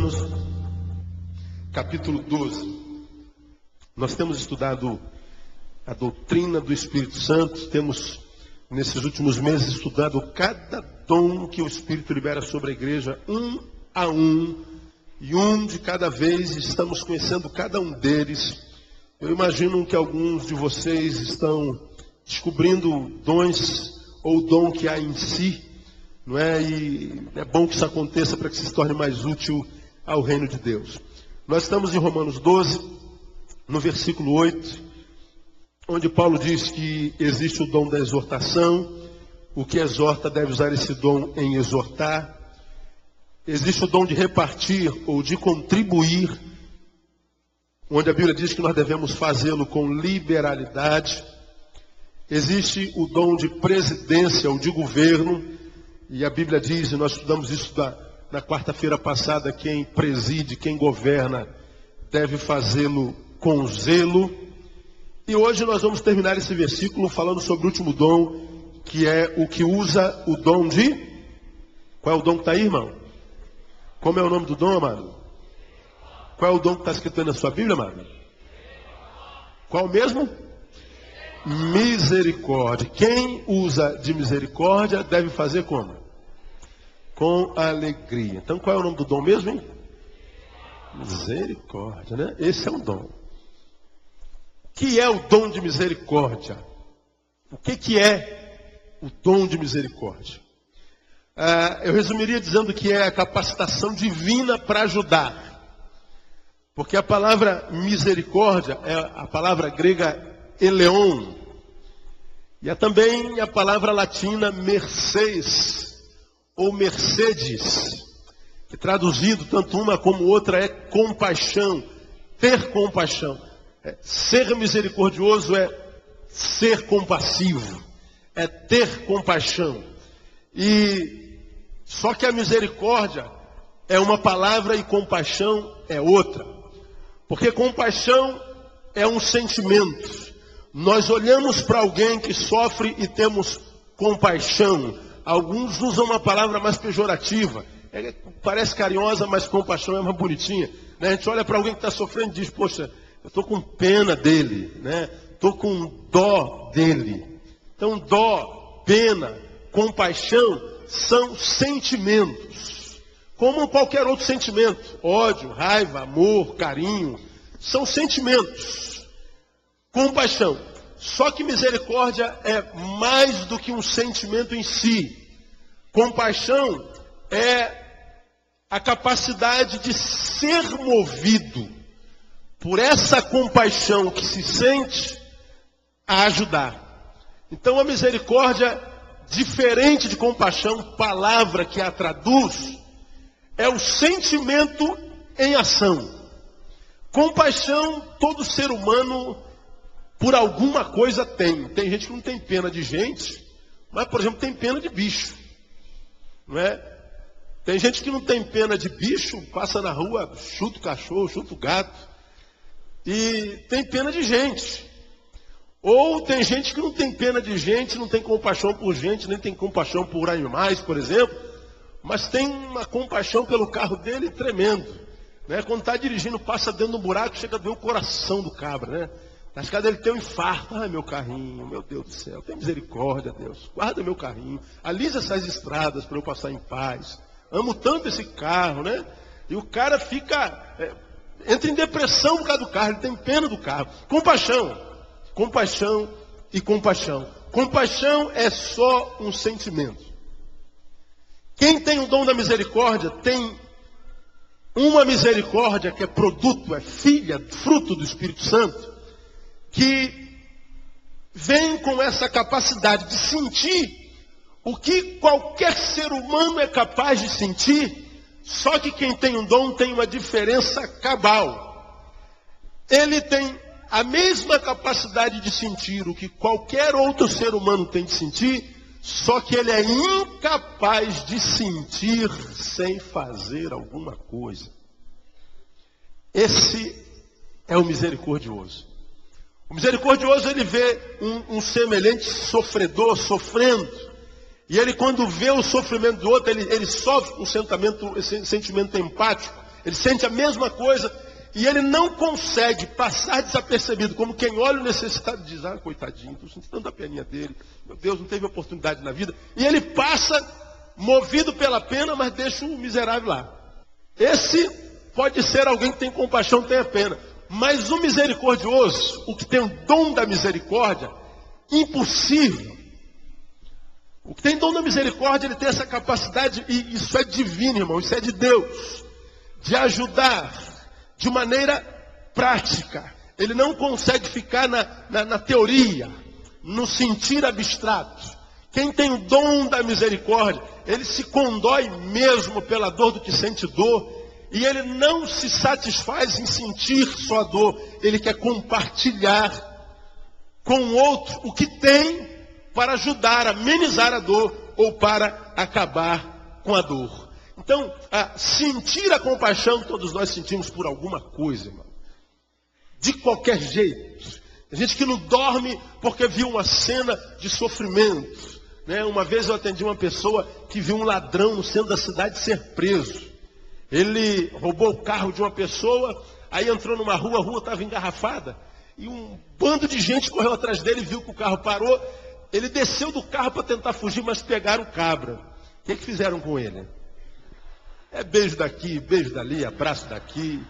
Romanos, capítulo 12. Nós temos estudado a doutrina do Espírito Santo, temos nesses últimos meses estudado cada dom que o Espírito libera sobre a igreja, um a um, e um de cada vez, estamos conhecendo cada um deles. Eu imagino que alguns de vocês estão descobrindo dons ou dom que há em si, não é? E é bom que isso aconteça para que se torne mais útil ao reino de Deus. Nós estamos em Romanos 12, no versículo 8, onde Paulo diz que existe o dom da exortação, o que exorta deve usar esse dom em exortar. Existe o dom de repartir ou de contribuir, onde a Bíblia diz que nós devemos fazê-lo com liberalidade. Existe o dom de presidência ou de governo, e a Bíblia diz, e nós estudamos isso na quarta-feira passada, quem preside, quem governa, deve fazê-lo com zelo. E hoje nós vamos terminar esse versículo falando sobre o último dom, que é o que usa o dom de... Qual é o dom que está aí, irmão? Como é o nome do dom, amado? Qual é o dom que está escrito aí na sua Bíblia, amado? Qual mesmo? Misericórdia. Quem usa de misericórdia deve fazer como? Com alegria. Então qual é o nome do dom mesmo, hein? Misericórdia, né? Esse é um dom. O que é o dom de misericórdia? O que é o dom de misericórdia? Eu resumiria dizendo que é a capacitação divina para ajudar. Porque a palavra misericórdia é a palavra grega eleon. E é também a palavra latina mercês, ou mercedes, que traduzido tanto uma como outra é compaixão, ter compaixão. Ser misericordioso é ser compassivo, é ter compaixão. E só que a misericórdia é uma palavra e compaixão é outra. Porque compaixão é um sentimento. Nós olhamos para alguém que sofre e temos compaixão. Alguns usam uma palavra mais pejorativa. Parece carinhosa, mas compaixão é mais bonitinha. A gente olha para alguém que está sofrendo e diz, poxa, eu estou com pena dele, né? Estou com dó dele. Então dó, pena, compaixão são sentimentos. Como qualquer outro sentimento. Ódio, raiva, amor, carinho. São sentimentos. Compaixão. Só que misericórdia é mais do que um sentimento em si. Compaixão é a capacidade de ser movido por essa compaixão que se sente a ajudar. Então a misericórdia, diferente de compaixão, palavra que a traduz, é o sentimento em ação. Compaixão, todo ser humano, por alguma coisa tem. Tem gente que não tem pena de gente, mas, por exemplo, tem pena de bicho. Não é? Tem gente que não tem pena de bicho, passa na rua, chuta o cachorro, chuta o gato. E tem pena de gente. Ou tem gente que não tem pena de gente, não tem compaixão por gente, nem tem compaixão por animais, por exemplo, mas tem uma compaixão pelo carro dele tremendo. Né? Quando está dirigindo, passa dentro do buraco, chega a ver o coração do cabra, né? Na escada ele tem um infarto. Ai, meu carrinho, meu Deus do céu, tem misericórdia, Deus. Guarda meu carrinho, alisa essas estradas para eu passar em paz. Amo tanto esse carro, né? E o cara entra em depressão por causa do carro, ele tem pena do carro. Compaixão, compaixão e compaixão. Compaixão é só um sentimento. Quem tem o dom da misericórdia tem uma misericórdia que é produto, é filha, fruto do Espírito Santo, que vem com essa capacidade de sentir o que qualquer ser humano é capaz de sentir, só que quem tem um dom tem uma diferença cabal. Ele tem a mesma capacidade de sentir o que qualquer outro ser humano tem de sentir, só que ele é incapaz de sentir sem fazer alguma coisa. Esse é o misericordioso. O misericordioso, ele vê um semelhante sofredor sofrendo. E ele, quando vê o sofrimento do outro, ele sofre um sentimento empático. ele sente a mesma coisa, e ele não consegue passar desapercebido, como quem olha o necessitado e diz, coitadinho, estou sentindo tanta peninha dele, meu Deus, não teve oportunidade na vida, e ele passa, movido pela pena, mas deixa o miserável lá. Esse pode ser alguém que tem compaixão, tem a pena, mas o misericordioso, o que tem o dom da misericórdia, impossível. O que tem dom da misericórdia, ele tem essa capacidade, e isso é divino, irmão, isso é de Deus, de ajudar de maneira prática. Ele não consegue ficar na teoria, no sentir abstrato. Quem tem o dom da misericórdia, ele se condói mesmo pela dor do que sente dor, e ele não se satisfaz em sentir só dor, ele quer compartilhar com o outro o que tem para ajudar a amenizar a dor ou para acabar com a dor. Então, sentir a compaixão, todos nós sentimos por alguma coisa, irmão. De qualquer jeito. Tem gente que não dorme porque viu uma cena de sofrimento. Né? Uma vez eu atendi uma pessoa que viu um ladrão no centro da cidade ser preso. Ele roubou o carro de uma pessoa, aí entrou numa rua, a rua estava engarrafada, e um bando de gente correu atrás dele, viu que o carro parou. Ele desceu do carro para tentar fugir, mas pegaram o cabra. O que fizeram com ele? É beijo daqui, beijo dali, abraço daqui.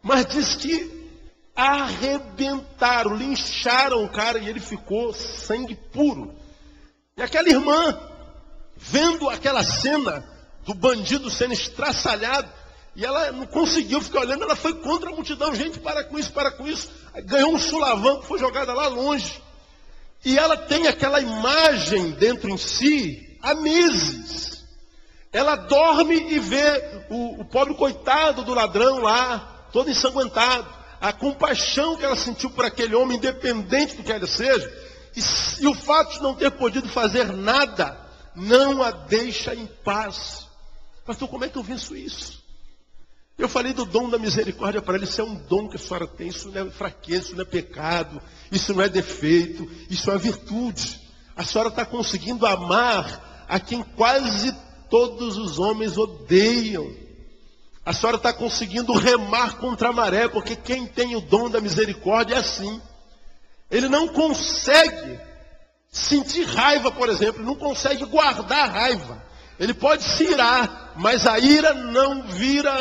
Mas diz que arrebentaram, lincharam o cara e ele ficou sangue puro. E aquela irmã, vendo aquela cena do bandido sendo estraçalhado, e ela não conseguiu ficar olhando, ela foi contra a multidão. Gente, para com isso, para com isso. Ganhou um sulavanco, foi jogada lá longe. E ela tem aquela imagem dentro em si há meses. Ela dorme e vê o pobre coitado do ladrão lá, todo ensanguentado. A compaixão que ela sentiu por aquele homem, independente do que ele seja. E o fato de não ter podido fazer nada, não a deixa em paz. Pastor, como é que eu venço isso? Eu falei do dom da misericórdia para ele. Isso é um dom que a senhora tem. Isso não é fraqueza, isso não é pecado. Isso não é defeito. Isso é virtude. A senhora está conseguindo amar a quem quase todos os homens odeiam. A senhora está conseguindo remar contra a maré, porque quem tem o dom da misericórdia é assim. Ele não consegue sentir raiva, por exemplo, não consegue guardar raiva. Ele pode se irar, mas a ira não vira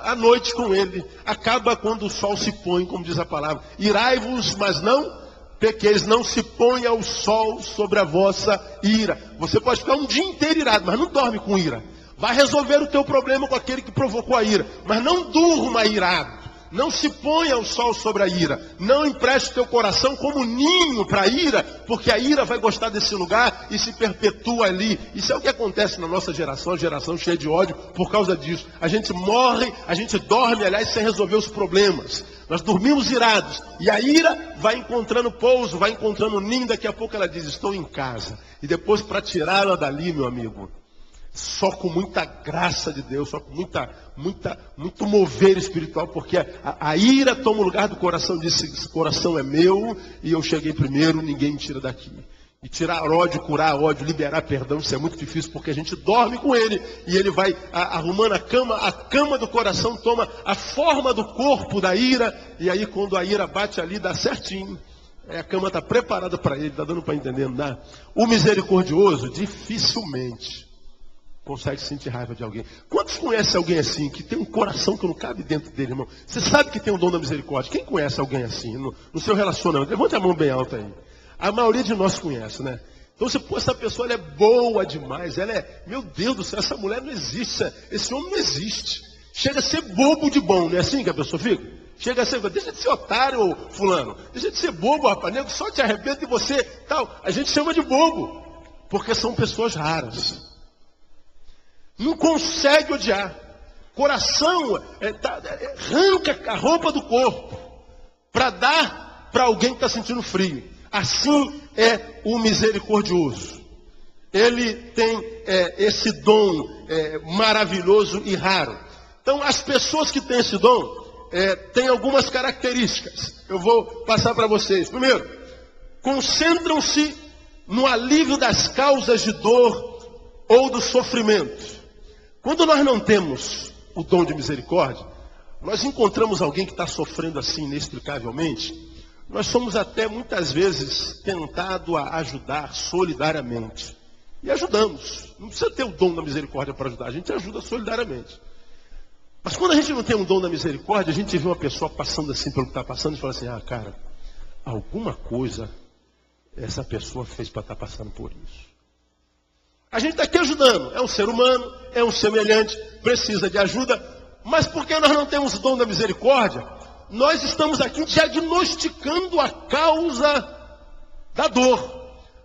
a noite com ele. Acaba quando o sol se põe, como diz a palavra. Irai-vos, mas não pequeis, não se ponha o sol sobre a vossa ira. Você pode ficar um dia inteiro irado, mas não dorme com ira. Vai resolver o teu problema com aquele que provocou a ira, mas não durma irado. Não se ponha o sol sobre a ira. Não empreste o teu coração como ninho para a ira, porque a ira vai gostar desse lugar e se perpetua ali. Isso é o que acontece na nossa geração, a geração cheia de ódio por causa disso. A gente morre, a gente dorme, aliás, sem resolver os problemas. Nós dormimos irados e a ira vai encontrando pouso, vai encontrando ninho. Daqui a pouco ela diz, estou em casa. E depois, para tirá-la dali, meu amigo, só com muita graça de Deus, só com muito mover espiritual, porque a ira toma o lugar do coração, diz, esse coração é meu e eu cheguei primeiro, ninguém me tira daqui. E tirar ódio, curar ódio, liberar perdão, isso é muito difícil, porque a gente dorme com ele, e ele vai arrumando a cama do coração toma a forma do corpo da ira, e aí quando a ira bate ali, dá certinho. A cama está preparada para ele, está dando para entender, não dá? O misericordioso, dificilmente consegue sentir raiva de alguém. Quantos conhecem alguém assim, que tem um coração que não cabe dentro dele, irmão? Você sabe que tem o dom da misericórdia. Quem conhece alguém assim, no seu relacionamento? Levante a mão bem alta aí. A maioria de nós conhece, né? Então você, essa pessoa ela é boa demais. Ela é, meu Deus do céu, essa mulher não existe. Esse homem não existe. Chega a ser bobo de bom, não é assim que a pessoa fica? Chega a ser, deixa de ser otário, fulano. Deixa de ser bobo, rapaz. Nego só te arrebenta de você, tal. A gente chama de bobo, porque são pessoas raras. Não consegue odiar. Coração arranca a roupa do corpo para dar para alguém que está sentindo frio. Assim é o misericordioso. Ele tem esse dom maravilhoso e raro. Então, as pessoas que têm esse dom têm algumas características. Eu vou passar para vocês. Primeiro, concentram-se no alívio das causas de dor ou do sofrimento. Quando nós não temos o dom de misericórdia, nós encontramos alguém que está sofrendo assim inexplicavelmente, nós somos até muitas vezes tentados a ajudar solidariamente. E ajudamos. Não precisa ter o dom da misericórdia para ajudar, a gente ajuda solidariamente. Mas quando a gente não tem um dom da misericórdia, a gente vê uma pessoa passando assim pelo que está passando e fala assim, cara, alguma coisa essa pessoa fez para estar passando por isso. A gente está aqui ajudando, é um ser humano, é um semelhante, precisa de ajuda, mas porque nós não temos o dom da misericórdia, nós estamos aqui diagnosticando a causa da dor.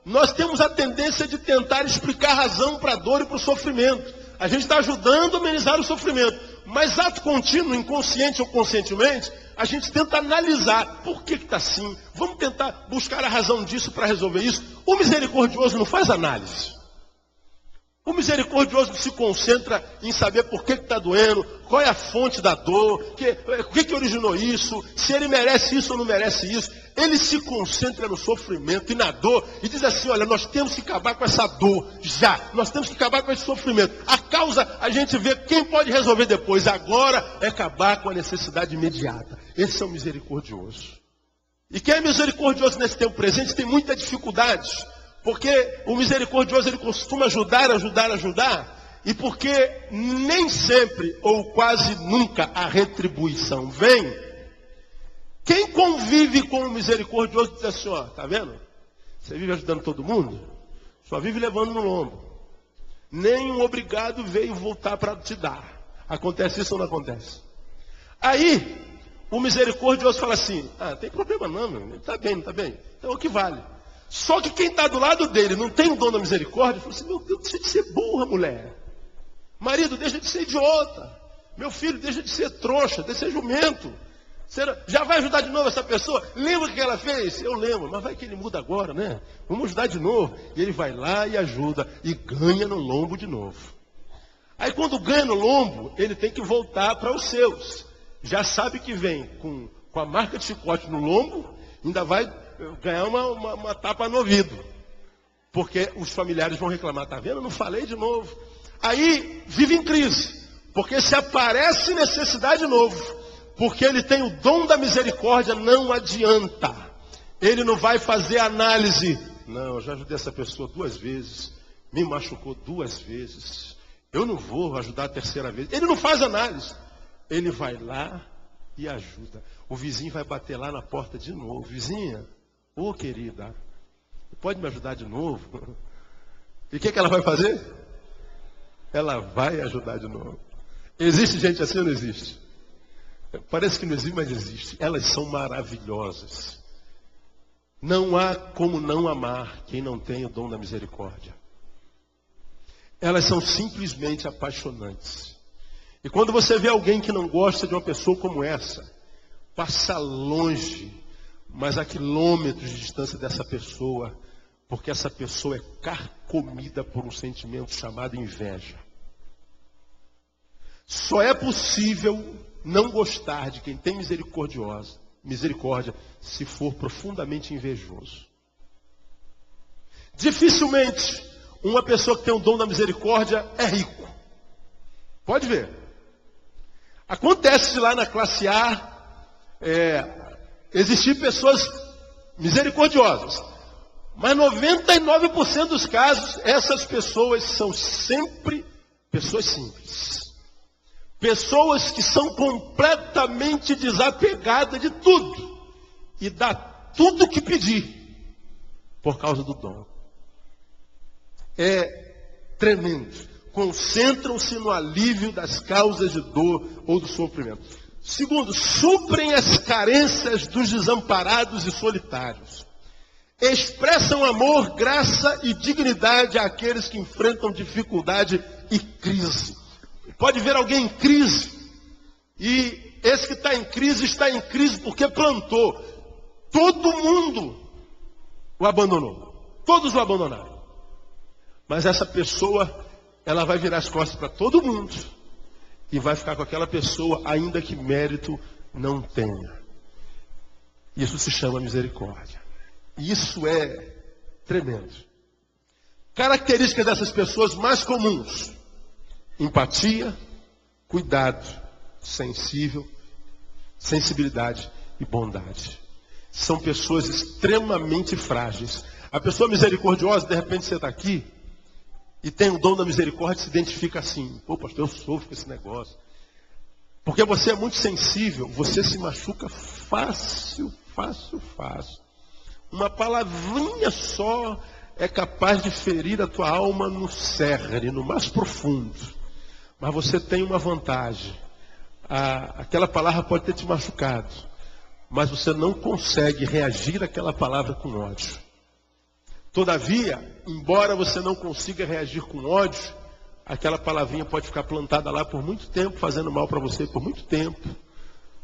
Nós temos a tendência de tentar explicar a razão para a dor e para o sofrimento. A gente está ajudando a amenizar o sofrimento. Mas ato contínuo, inconsciente ou conscientemente, a gente tenta analisar por que está assim. Vamos tentar buscar a razão disso para resolver isso. O misericordioso não faz análise. O misericordioso se concentra em saber por que está doendo, qual é a fonte da dor, o que originou isso, se ele merece isso ou não merece isso. Ele se concentra no sofrimento e na dor e diz assim, olha, nós temos que acabar com essa dor já. Nós temos que acabar com esse sofrimento. A causa a gente vê quem pode resolver depois. Agora é acabar com a necessidade imediata. Esse é o misericordioso. E quem é misericordioso nesse tempo presente tem muita dificuldade. Porque o misericordioso ele costuma ajudar, e porque nem sempre ou quase nunca a retribuição vem, quem convive com o misericordioso diz assim, tá vendo? Você vive ajudando todo mundo, só vive levando no lombo. Nem um obrigado veio voltar para te dar. Acontece isso ou não acontece? Aí, o misericordioso fala assim, não tem problema não, meu, ele está bem, não está bem. Então o que vale? Só que quem está do lado dele não tem o dom da misericórdia, fala assim, meu Deus, deixa de ser burra, mulher. Marido, deixa de ser idiota. Meu filho, deixa de ser trouxa, deixa de ser jumento. Você já vai ajudar de novo essa pessoa? Lembra o que ela fez? Eu lembro, mas vai que ele muda agora, né? Vamos ajudar de novo. E ele vai lá e ajuda, e ganha no lombo de novo. Aí quando ganha no lombo, ele tem que voltar para os seus. Já sabe que vem com a marca de chicote no lombo, ainda vai ganhar uma tapa no ouvido. Porque os familiares vão reclamar, tá vendo? Eu não falei de novo. Aí vive em crise. Porque se aparece necessidade de novo, porque ele tem o dom da misericórdia, não adianta. Ele não vai fazer análise. Não, eu já ajudei essa pessoa 2 vezes, me machucou 2 vezes. Eu não vou ajudar a 3ª vez. Ele não faz análise. Ele vai lá e ajuda. O vizinho vai bater lá na porta de novo. Vizinha, querida, pode me ajudar de novo? E o que ela vai fazer? Ela vai ajudar de novo. Existe gente assim ou não existe? Parece que não existe, mas existe. Elas são maravilhosas. Não há como não amar quem não tem o dom da misericórdia. Elas são simplesmente apaixonantes. E quando você vê alguém que não gosta de uma pessoa como essa, passa longe, mas a quilômetros de distância dessa pessoa, porque essa pessoa é carcomida por um sentimento chamado inveja. Só é possível não gostar de quem tem misericórdia, se for profundamente invejoso. Dificilmente uma pessoa que tem o dom da misericórdia é rico. Pode ver. Acontece lá na classe A, existir pessoas misericordiosas. Mas 99% dos casos, essas pessoas são sempre pessoas simples. Pessoas que são completamente desapegadas de tudo. E dá tudo que pedir. Por causa do dom. É tremendo. Concentram-se no alívio das causas de dor ou do sofrimento. Segundo, suprem as carências dos desamparados e solitários. Expressam amor, graça e dignidade àqueles que enfrentam dificuldade e crise. Pode ver alguém em crise, e esse que está em crise porque plantou. Todo mundo o abandonou. Todos o abandonaram. Mas essa pessoa, ela vai virar as costas para todo mundo. E vai ficar com aquela pessoa, ainda que mérito não tenha. Isso se chama misericórdia. Isso é tremendo. Características dessas pessoas mais comuns: empatia, cuidado, sensível, sensibilidade e bondade. São pessoas extremamente frágeis. A pessoa misericordiosa, de repente você está aqui e tem o dom da misericórdia, se identifica assim: pô, pastor, eu sofro com esse negócio. Porque você é muito sensível, você se machuca fácil. Uma palavrinha só é capaz de ferir a tua alma no cerne, no mais profundo. Mas você tem uma vantagem. Aquela palavra pode ter te machucado, mas você não consegue reagir àquela palavra com ódio. Todavia, embora você não consiga reagir com ódio, aquela palavrinha pode ficar plantada lá por muito tempo, fazendo mal para você por muito tempo.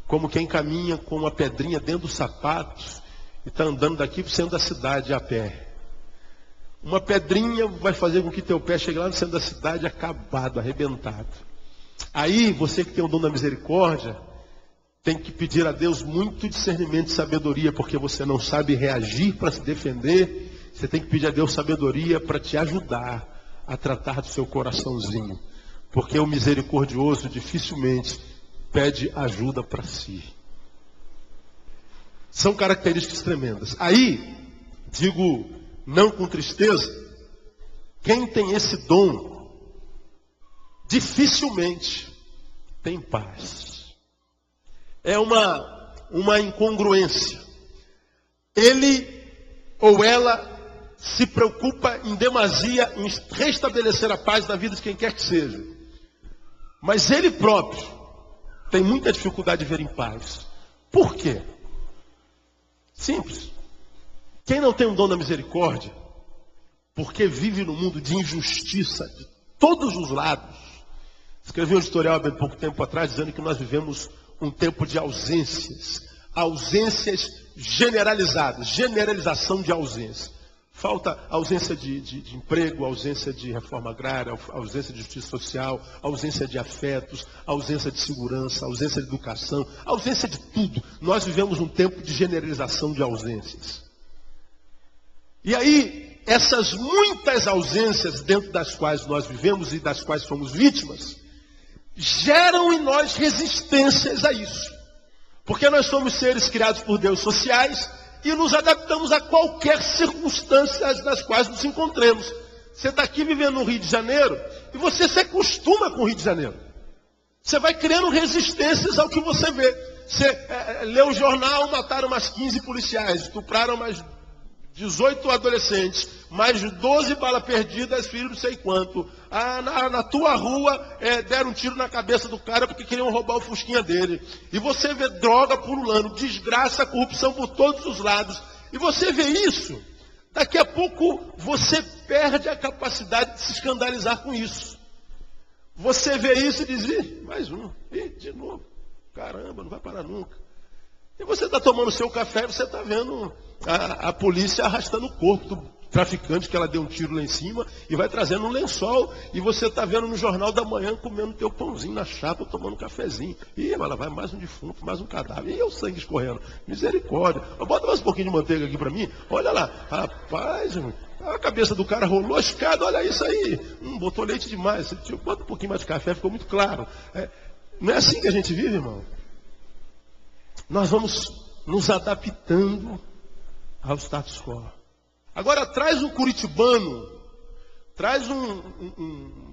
Como quem caminha com uma pedrinha dentro do sapato e está andando daqui para o centro da cidade a pé. Uma pedrinha vai fazer com que teu pé chegue lá no centro da cidade acabado, arrebentado. Aí, você que tem o dom da misericórdia, tem que pedir a Deus muito discernimento e sabedoria, porque você não sabe reagir para se defender. Você tem que pedir a Deus sabedoria para te ajudar a tratar do seu coraçãozinho. Porque o misericordioso dificilmente pede ajuda para si. São características tremendas. Aí, digo, não com tristeza, quem tem esse dom, dificilmente tem paz. É uma incongruência. Ele ou ela se preocupa em demasia em restabelecer a paz na vida de quem quer que seja. Mas ele próprio tem muita dificuldade de ver em paz. Por quê? Simples. Quem não tem um dom da misericórdia, porque vive num mundo de injustiça de todos os lados. Escrevi um editorial há bem pouco tempo atrás dizendo que nós vivemos um tempo de ausências. Ausências generalizadas, generalização de ausência. Falta ausência de emprego, ausência de reforma agrária, ausência de justiça social, ausência de afetos, ausência de segurança, ausência de educação, ausência de tudo. Nós vivemos um tempo de generalização de ausências. E aí, essas muitas ausências dentro das quais nós vivemos e das quais somos vítimas, geram em nós resistências a isso. Porque nós somos seres criados por Deus sociais e nos adaptamos a qualquer circunstância nas quais nos encontremos. Você está aqui vivendo no Rio de Janeiro e você se acostuma com o Rio de Janeiro. Você vai criando resistências ao que você vê. Você lê o jornal, mataram umas 15 policiais, estupraram umas 18 adolescentes, mais de 12 balas perdidas, filho não sei quanto. Na tua rua deram um tiro na cabeça do cara porque queriam roubar o fusquinha dele. E você vê droga pululando, desgraça, corrupção por todos os lados. E você vê isso, daqui a pouco você perde a capacidade de se escandalizar com isso. Você vê isso e diz: mais um, de novo, caramba, não vai parar nunca. E você está tomando seu café e você está vendo a polícia arrastando o corpo do traficante que ela deu um tiro lá em cima e vai trazendo um lençol. E você está vendo no Jornal da Manhã comendo teu pãozinho na chapa, tomando um cafezinho. Ih, mas lá vai mais um defunto, mais um cadáver. E o sangue escorrendo. Misericórdia. Bota mais um pouquinho de manteiga aqui para mim. Olha lá. Rapaz, a cabeça do cara rolou a escada. Olha isso aí. Botou leite demais. Bota um pouquinho mais de café, ficou muito claro. Não é assim que a gente vive, irmão? Nós vamos nos adaptando ao status quo. Agora traz um curitibano, traz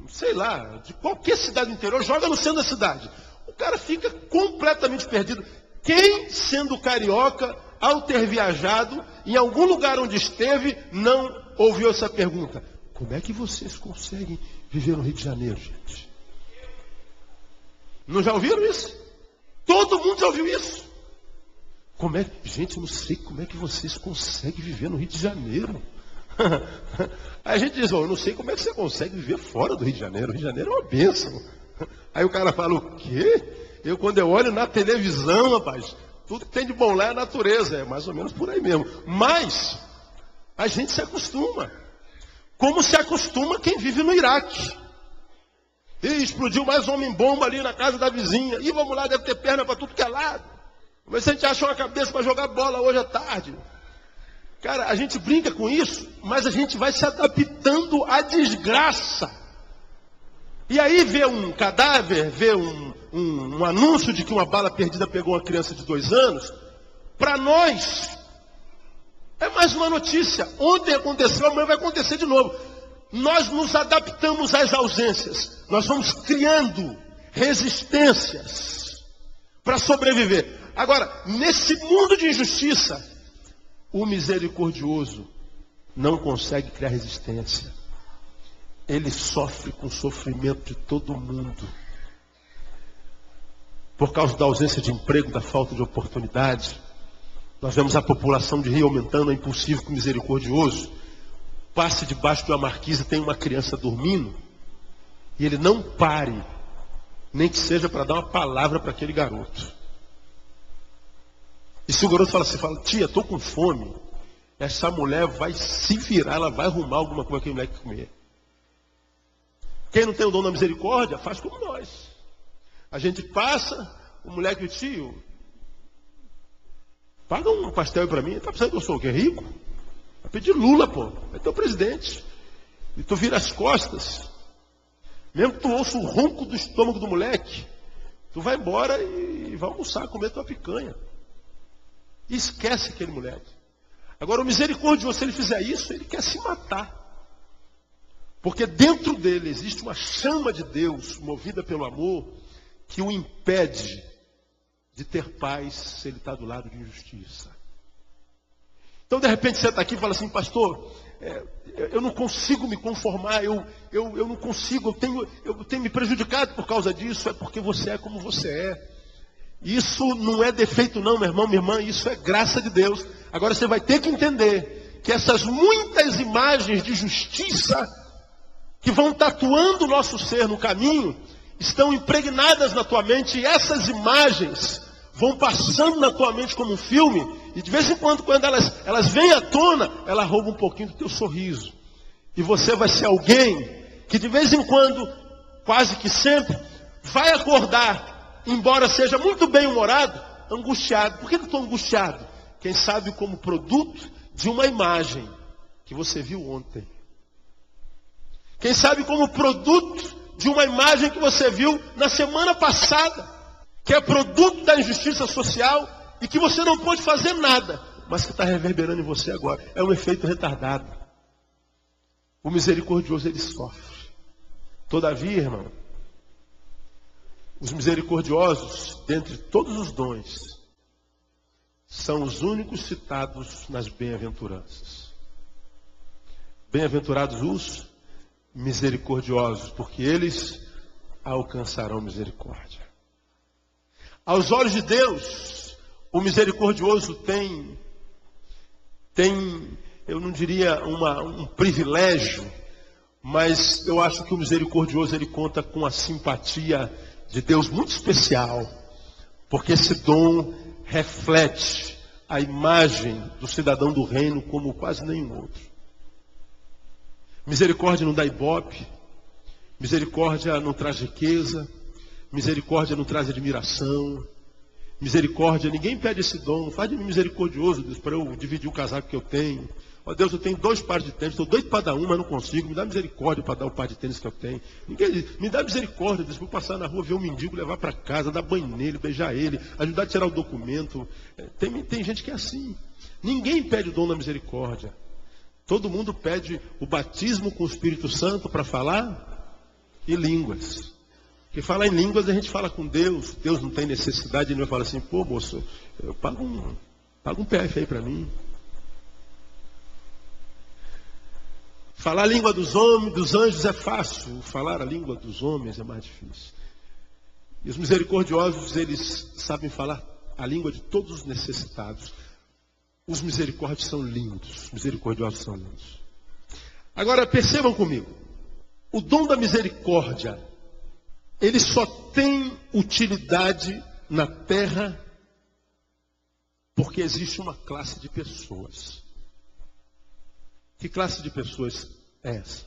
sei lá, de qualquer cidade do interior, joga no centro da cidade. O cara fica completamente perdido. Quem, sendo carioca, ao ter viajado, em algum lugar onde esteve, não ouviu essa pergunta: como é que vocês conseguem viver no Rio de Janeiro, gente? Não já ouviram isso? Todo mundo já ouviu isso. Gente, eu não sei como é que vocês conseguem viver no Rio de Janeiro. Aí a gente diz: eu não sei como é que você consegue viver fora do Rio de Janeiro. O Rio de Janeiro é uma bênção. Aí o cara fala: o quê? Quando eu olho na televisão, rapaz, tudo que tem de bom lá é a natureza. É mais ou menos por aí mesmo. Mas a gente se acostuma. Como se acostuma quem vive no Iraque. E explodiu mais homem-bomba ali na casa da vizinha. E vamos lá, deve ter perna para tudo que é lado. Mas se a gente achou uma cabeça para jogar bola hoje à tarde. Cara, a gente brinca com isso, mas a gente vai se adaptando à desgraça. E aí vê um cadáver, vê um anúncio de que uma bala perdida pegou uma criança de 2 anos, para nós é mais uma notícia. Ontem aconteceu, amanhã vai acontecer de novo. Nós nos adaptamos às ausências. Nós vamos criando resistências para sobreviver. Agora, nesse mundo de injustiça, o misericordioso não consegue criar resistência. Ele sofre com o sofrimento de todo mundo. Por causa da ausência de emprego, da falta de oportunidade, nós vemos a população de Rio aumentando. É impossível que o misericordioso passe debaixo de uma marquise e tenha uma criança dormindo e ele não pare, nem que seja para dar uma palavra para aquele garoto. E se o garoto fala assim, tia, estou com fome, essa mulher vai se virar, ela vai arrumar alguma coisa que aquele moleque comer. Quem não tem o dom da misericórdia, faz como nós. A gente passa, o moleque e o tio, paga um pastel para mim. Tá pensando que eu sou o quê? Rico? Vai pedir Lula, pô. Vai ter o presidente. E tu vira as costas. Mesmo que tu ouça o ronco do estômago do moleque, tu vai embora e vai almoçar, comer tua picanha. E esquece aquele moleque. Agora o misericordioso, se ele fizer isso, ele quer se matar. Porque dentro dele existe uma chama de Deus, movida pelo amor, que o impede de ter paz se ele está do lado de injustiça. Então, de repente, você está aqui e fala assim, pastor, eu não consigo me conformar, eu não consigo, eu tenho me prejudicado por causa disso. É porque você é como você é. Isso não é defeito não, meu irmão, minha irmã, isso é graça de Deus. Agora você vai ter que entender que essas muitas imagens de justiça que vão tatuando o nosso ser no caminho, estão impregnadas na tua mente, e essas imagens vão passando na tua mente como um filme, e de vez em quando elas vêm à tona, ela rouba um pouquinho do teu sorriso. E você vai ser alguém que de vez em quando, quase que sempre, vai acordar, embora seja muito bem-humorado, angustiado. Por que eu estou angustiado? Quem sabe como produto de uma imagem que você viu ontem. Quem sabe como produto de uma imagem que você viu na semana passada, que é produto da injustiça social e que você não pode fazer nada, mas que está reverberando em você agora. É um efeito retardado. O misericordioso, ele sofre. Todavia, irmão, os misericordiosos, dentre todos os dons, são os únicos citados nas bem-aventuranças. Bem-aventurados os misericordiosos, porque eles alcançarão misericórdia. Aos olhos de Deus, o misericordioso tem eu não diria um privilégio, mas eu acho que o misericordioso, ele conta com a simpatia de Deus muito especial, porque esse dom reflete a imagem do cidadão do reino como quase nenhum outro. Misericórdia não dá ibope, misericórdia não traz riqueza, misericórdia não traz admiração, misericórdia, ninguém pede esse dom, faz de mim misericordioso, Deus, para eu dividir o casaco que eu tenho. Ó Deus, eu tenho 2 pares de tênis, estou doido para dar um, mas não consigo, me dá misericórdia para dar o par de tênis que eu tenho. Ninguém diz, me dá misericórdia, Deus, para eu passar na rua, ver um mendigo, levar para casa, dar banho nele, beijar ele, ajudar a tirar o documento. Tem gente que é assim. Ninguém pede o dom da misericórdia. Todo mundo pede o batismo com o Espírito Santo para falar e línguas. Porque falar em línguas a gente fala com Deus. Deus não tem necessidade, ele vai falar assim, pô moço, eu pago um PF aí para mim. Falar a língua dos homens, dos anjos é fácil. Falar a língua dos homens é mais difícil. E os misericordiosos, eles sabem falar a língua de todos os necessitados. Os misericórdios são lindos. Os misericordiosos são lindos. Agora, percebam comigo. O dom da misericórdia, ele só tem utilidade na terra porque existe uma classe de pessoas. Que classe de pessoas é essa?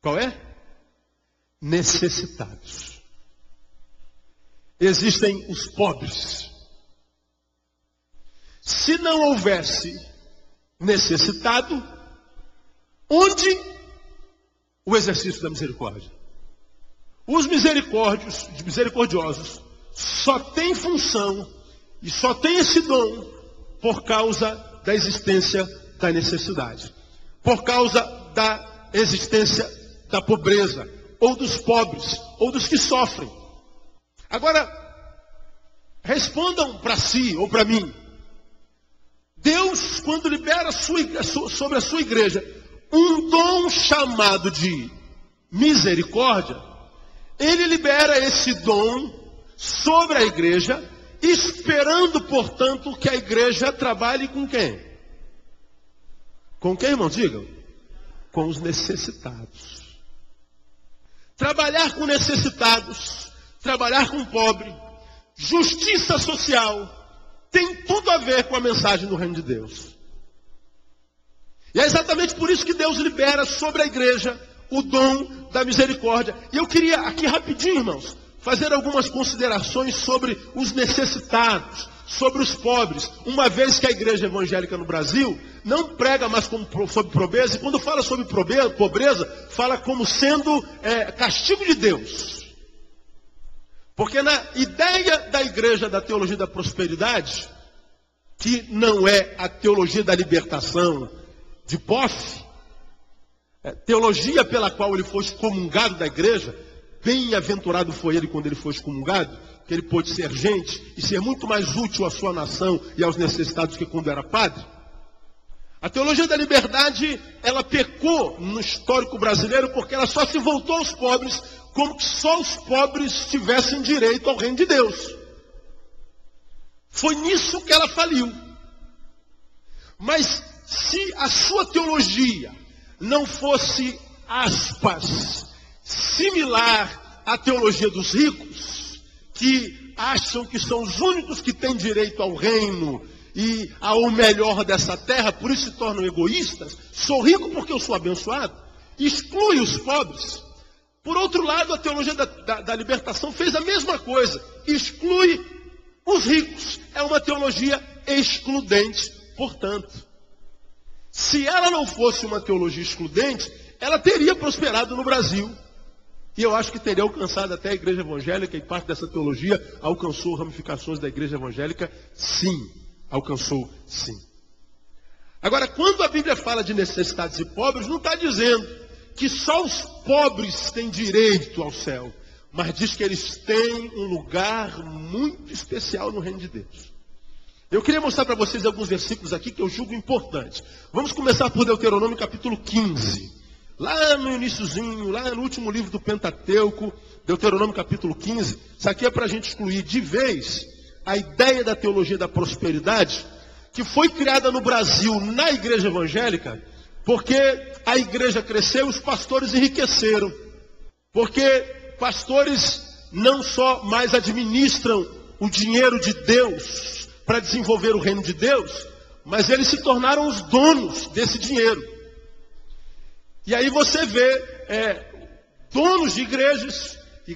Qual é? Necessitados. Existem os pobres. Se não houvesse necessitado, onde o exercício da misericórdia. Os misericordiosos só têm função e só têm esse dom por causa da existência da necessidade, por causa da existência da pobreza, ou dos pobres, ou dos que sofrem. Agora, respondam para si ou para mim. Deus, quando libera sobre a sua igreja um dom chamado de misericórdia, Ele libera esse dom sobre a igreja, esperando, portanto, que a igreja trabalhe com quem? Com quem, irmãos? Digam. Com os necessitados. Trabalhar com necessitados, trabalhar com pobre, justiça social, tem tudo a ver com a mensagem do reino de Deus. E é exatamente por isso que Deus libera sobre a igreja o dom da misericórdia. E eu queria aqui rapidinho, irmãos, fazer algumas considerações sobre os necessitados, sobre os pobres, uma vez que a igreja evangélica no Brasil não prega mais sobre pobreza, e quando fala sobre pobreza, fala como sendo castigo de Deus. Porque na ideia da igreja da teologia da prosperidade, que não é a teologia da libertação de Boff, teologia pela qual ele foi excomungado da igreja, bem-aventurado foi ele quando ele foi excomungado, que ele pôde ser gente e ser muito mais útil à sua nação e aos necessitados que quando era padre. A teologia da liberdade, ela pecou no histórico brasileiro porque ela só se voltou aos pobres como que só os pobres tivessem direito ao reino de Deus. Foi nisso que ela faliu. Mas se a sua teologia não fosse, aspas, similar à teologia dos ricos, que acham que são os únicos que têm direito ao reino e ao melhor dessa terra, por isso se tornam egoístas, sou rico porque eu sou abençoado, exclui os pobres. Por outro lado, a teologia da libertação fez a mesma coisa, exclui os ricos. É uma teologia excludente, portanto. Se ela não fosse uma teologia excludente, ela teria prosperado no Brasil. E eu acho que teria alcançado até a igreja evangélica, e parte dessa teologia alcançou ramificações da igreja evangélica, sim. Alcançou, sim. Agora, quando a Bíblia fala de necessitados e pobres, não está dizendo que só os pobres têm direito ao céu, mas diz que eles têm um lugar muito especial no reino de Deus. Eu queria mostrar para vocês alguns versículos aqui que eu julgo importantes. Vamos começar por Deuteronômio capítulo 15. Lá no iniciozinho, lá no último livro do Pentateuco, Deuteronômio capítulo 15. Isso aqui é para a gente excluir de vez a ideia da teologia da prosperidade, que foi criada no Brasil, na igreja evangélica, porque a igreja cresceu e os pastores enriqueceram. Porque pastores não só mais administram o dinheiro de Deus para desenvolver o reino de Deus, mas eles se tornaram os donos desse dinheiro. E aí você vê donos de igrejas que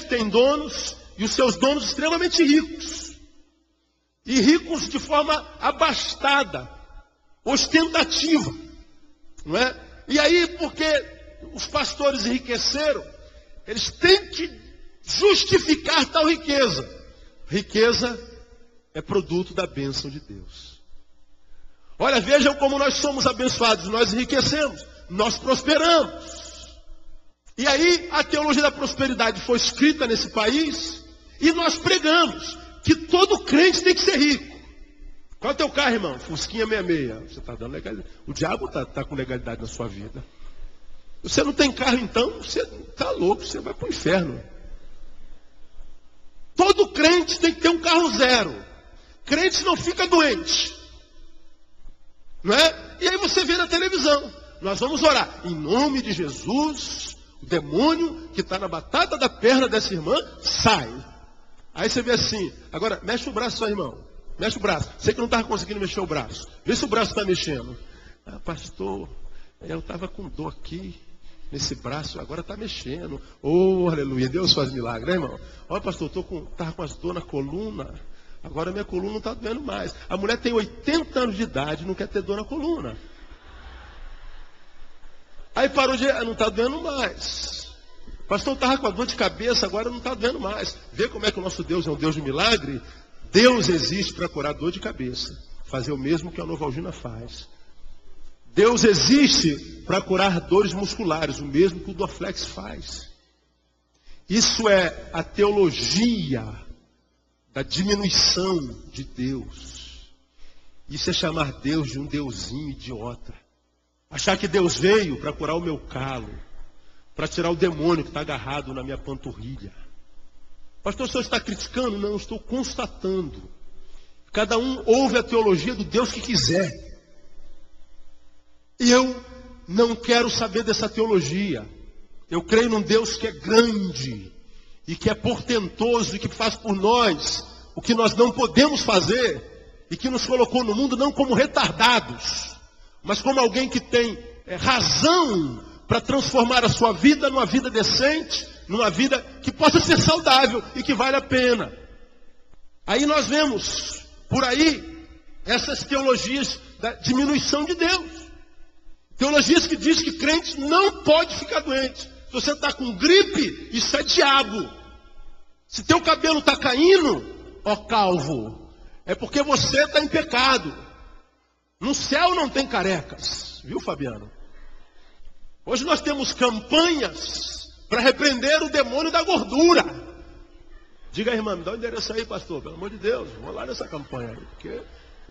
têm donos, e os seus donos extremamente ricos. E ricos de forma abastada, ostentativa. Não é? E aí, porque os pastores enriqueceram, eles têm que justificar tal riqueza. Riqueza é produto da bênção de Deus. Olha, vejam como nós somos abençoados, nós enriquecemos, nós prosperamos. E aí a teologia da prosperidade foi escrita nesse país e nós pregamos que todo crente tem que ser rico. Qual é o teu carro, irmão? Fusquinha 66. Você está dando legalidade. O diabo está com legalidade na sua vida. Você não tem carro, então, você está louco, você vai para o inferno. Todo crente tem que ter um carro zero. Crente não fica doente. Não é? E aí você vê na televisão. Nós vamos orar. Em nome de Jesus, o demônio que está na batata da perna dessa irmã, sai. Aí você vê assim, agora mexe o braço só, irmão. Mexe o braço. Você que não estava conseguindo mexer o braço. Vê se o braço está mexendo. Ah, pastor, eu estava com dor aqui nesse braço, agora está mexendo. Oh, aleluia, Deus faz milagre, né, irmão? Olha, pastor, estava com as dor na coluna. Agora minha coluna não está doendo mais. A mulher tem 80 anos de idade e não quer ter dor na coluna. Aí parou de, não está doendo mais. Pastor, estava com a dor de cabeça, agora não está doendo mais. Vê como é que o nosso Deus é um Deus de milagre? Deus existe para curar dor de cabeça. Fazer o mesmo que a Novalgina faz. Deus existe para curar dores musculares, o mesmo que o Dorflex faz. Isso é a teologia da diminuição de Deus. Isso é chamar Deus de um deusinho idiota. Achar que Deus veio para curar o meu calo, para tirar o demônio que está agarrado na minha panturrilha. Pastor, o senhor está criticando? Não, eu estou constatando. Cada um ouve a teologia do Deus que quiser. E eu não quero saber dessa teologia. Eu creio num Deus que é grande, e que é portentoso, e que faz por nós o que nós não podemos fazer, e que nos colocou no mundo não como retardados, mas como alguém que tem razão para transformar a sua vida numa vida decente, numa vida que possa ser saudável e que vale a pena. Aí nós vemos por aí essas teologias da diminuição de Deus. Teologias que diz que crente não pode ficar doente. Se você está com gripe, isso é diabo. Se teu cabelo está caindo, ó calvo, é porque você está em pecado. No céu não tem carecas, viu, Fabiano? Hoje nós temos campanhas para repreender o demônio da gordura. Diga aí, irmã, me dá o endereço aí, pastor, pelo amor de Deus, vamos lá nessa campanha aí, porque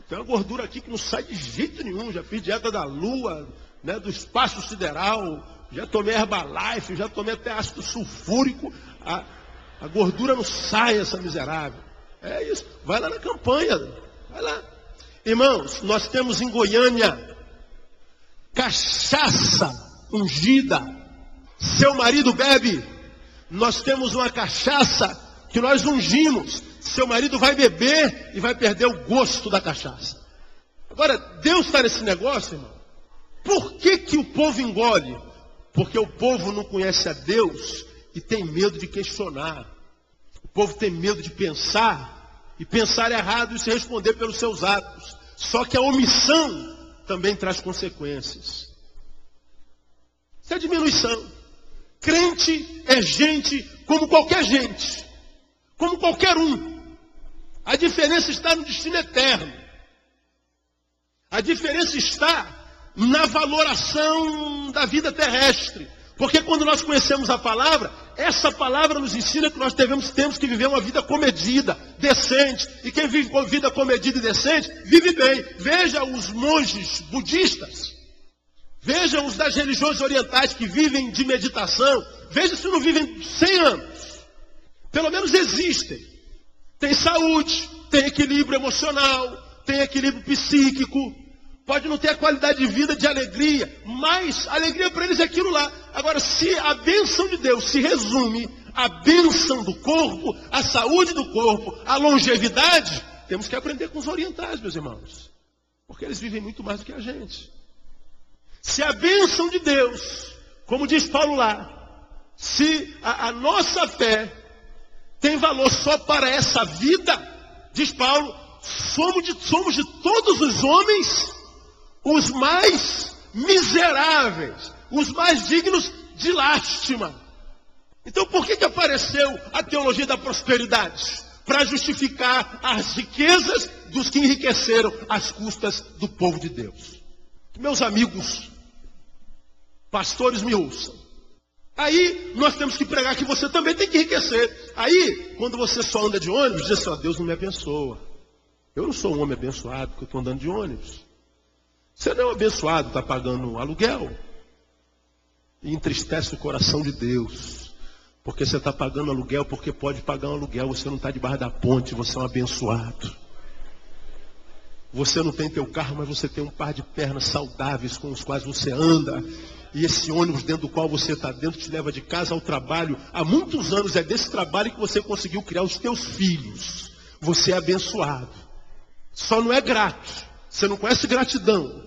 tem uma gordura aqui que não sai de jeito nenhum. Já fiz dieta da lua, né, do espaço sideral, já tomei Herbalife, já tomei até ácido sulfúrico. A gordura não sai, essa miserável. É isso, vai lá na campanha, vai lá. Irmãos, nós temos em Goiânia cachaça ungida. Seu marido bebe, nós temos uma cachaça que nós ungimos. Seu marido vai beber e vai perder o gosto da cachaça. Agora, Deus está nesse negócio, irmão. Por que que o povo engole? Porque o povo não conhece a Deus e tem medo de questionar. O povo tem medo de pensar, e pensar errado e se responder pelos seus atos. Só que a omissão também traz consequências. Isso é diminuição. Crente é gente como qualquer gente, como qualquer um. A diferença está no destino eterno. A diferença está na valoração da vida terrestre. Porque quando nós conhecemos a palavra, essa palavra nos ensina que nós temos que viver uma vida comedida, decente. E quem vive com vida comedida e decente, vive bem. Veja os monges budistas. Veja os das religiões orientais que vivem de meditação. Veja se não vivem 100 anos. Pelo menos existem. Tem saúde, tem equilíbrio emocional, tem equilíbrio psíquico. Pode não ter a qualidade de vida de alegria, mas alegria para eles é aquilo lá. Agora, se a bênção de Deus se resume à bênção do corpo, à saúde do corpo, à longevidade, temos que aprender com os orientais, meus irmãos. Porque eles vivem muito mais do que a gente. Se a bênção de Deus, como diz Paulo lá, se a nossa fé tem valor só para essa vida, diz Paulo, somos de todos os homens os mais miseráveis, os mais dignos de lástima. Então por que apareceu a teologia da prosperidade? Para justificar as riquezas dos que enriqueceram às custas do povo de Deus. Meus amigos, pastores, me ouçam. Aí nós temos que pregar que você também tem que enriquecer. Aí, quando você só anda de ônibus, diz assim, ó, Deus não me abençoa. Eu não sou um homem abençoado porque eu estou andando de ônibus. Você não é um abençoado, está pagando aluguel. E entristece o coração de Deus. Porque você está pagando aluguel, porque pode pagar um aluguel. Você não está debaixo da ponte, você é um abençoado. Você não tem teu carro, mas você tem um par de pernas saudáveis com os quais você anda. E esse ônibus dentro do qual você está dentro te leva de casa ao trabalho. Há muitos anos é desse trabalho que você conseguiu criar os teus filhos. Você é abençoado. Só não é grato. Você não conhece gratidão.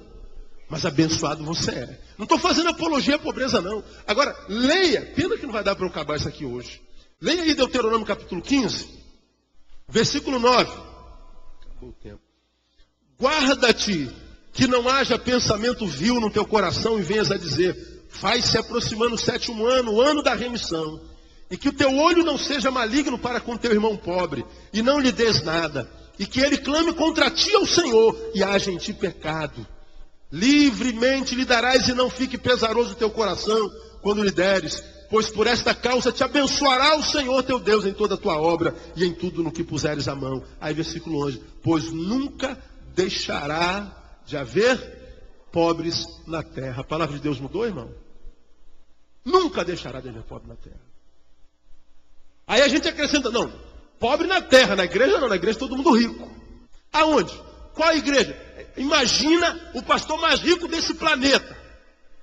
Mas abençoado você é. Não estou fazendo apologia à pobreza, não. Agora, leia. Pena que não vai dar para eu acabar isso aqui hoje. Leia aí Deuteronômio capítulo 15. Versículo 9. Acabou o tempo. Guarda-te que não haja pensamento vil no teu coração e venhas a dizer, faz-se aproximando o 7º ano, o ano da remissão. E que o teu olho não seja maligno para com teu irmão pobre, e não lhe des nada. E que ele clame contra ti ao Senhor, e haja em ti pecado. Livremente lhe darás, e não fique pesaroso o teu coração, quando lhe deres. Pois por esta causa te abençoará o Senhor teu Deus em toda a tua obra, e em tudo no que puseres a mão. Aí versículo 11. Pois nunca deixará de haver pobres na terra. A palavra de Deus mudou, irmão? Nunca deixará de haver pobre na terra. Aí a gente acrescenta, não, pobre na terra, na igreja não, na igreja todo mundo rico. Aonde? Qual a igreja? Imagina o pastor mais rico desse planeta.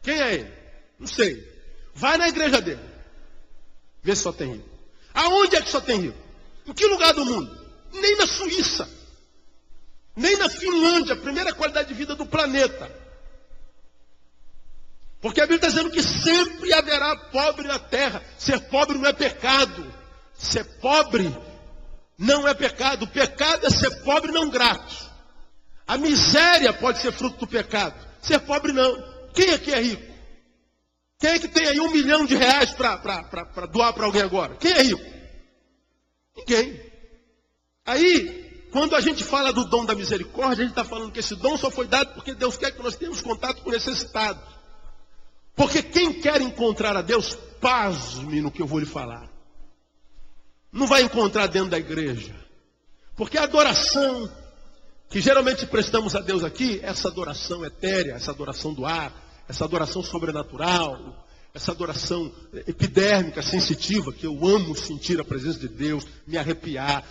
Quem é ele? Não sei. Vai na igreja dele. Vê se só tem rico. Aonde é que só tem rico? Em que lugar do mundo? Nem na Suíça. Nem na Finlândia, a primeira qualidade de vida do planeta. Porque a Bíblia está dizendo que sempre haverá pobre na terra. Ser pobre não é pecado. Ser pobre não é pecado. O pecado é ser pobre não grato. A miséria pode ser fruto do pecado. Ser pobre não. Quem aqui é rico? Quem é que tem aí R$1 milhão para doar para alguém agora? Quem é rico? Ninguém. Aí, quando a gente fala do dom da misericórdia, a gente está falando que esse dom só foi dado porque Deus quer que nós tenhamos contato com o necessitado. Porque quem quer encontrar a Deus, pasme no que eu vou lhe falar. Não vai encontrar dentro da igreja. Porque a adoração que geralmente prestamos a Deus aqui, essa adoração etérea, essa adoração do ar, essa adoração sobrenatural, essa adoração epidérmica, sensitiva, que eu amo sentir a presença de Deus, me arrepiar,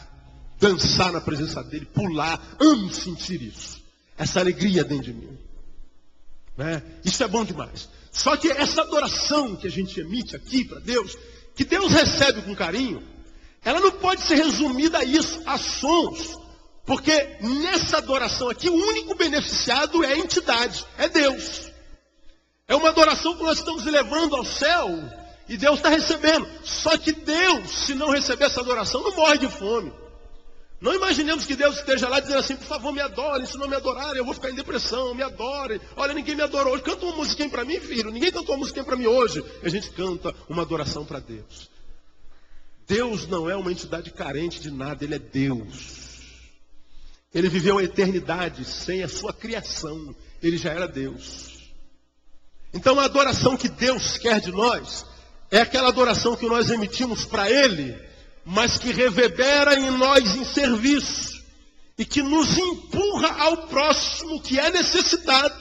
dançar na presença dele, pular, amo sentir isso. Essa alegria dentro de mim. Né? Isso é bom demais. Só que essa adoração que a gente emite aqui para Deus, que Deus recebe com carinho, ela não pode ser resumida a isso, a sons. Porque nessa adoração aqui, o único beneficiado é a entidade, é Deus. É uma adoração que nós estamos elevando ao céu e Deus está recebendo. Só que Deus, se não receber essa adoração, não morre de fome. Não imaginemos que Deus esteja lá dizendo assim, por favor, me adorem, se não me adorarem, eu vou ficar em depressão, me adorem. Olha, ninguém me adorou hoje, canta uma musiquinha para mim, filho. Ninguém cantou uma musiquinha para mim hoje. E a gente canta uma adoração para Deus. Deus não é uma entidade carente de nada, Ele é Deus. Ele viveu a eternidade sem a sua criação, Ele já era Deus. Então a adoração que Deus quer de nós é aquela adoração que nós emitimos para Ele, mas que reverbera em nós em serviço e que nos empurra ao próximo que é necessitado.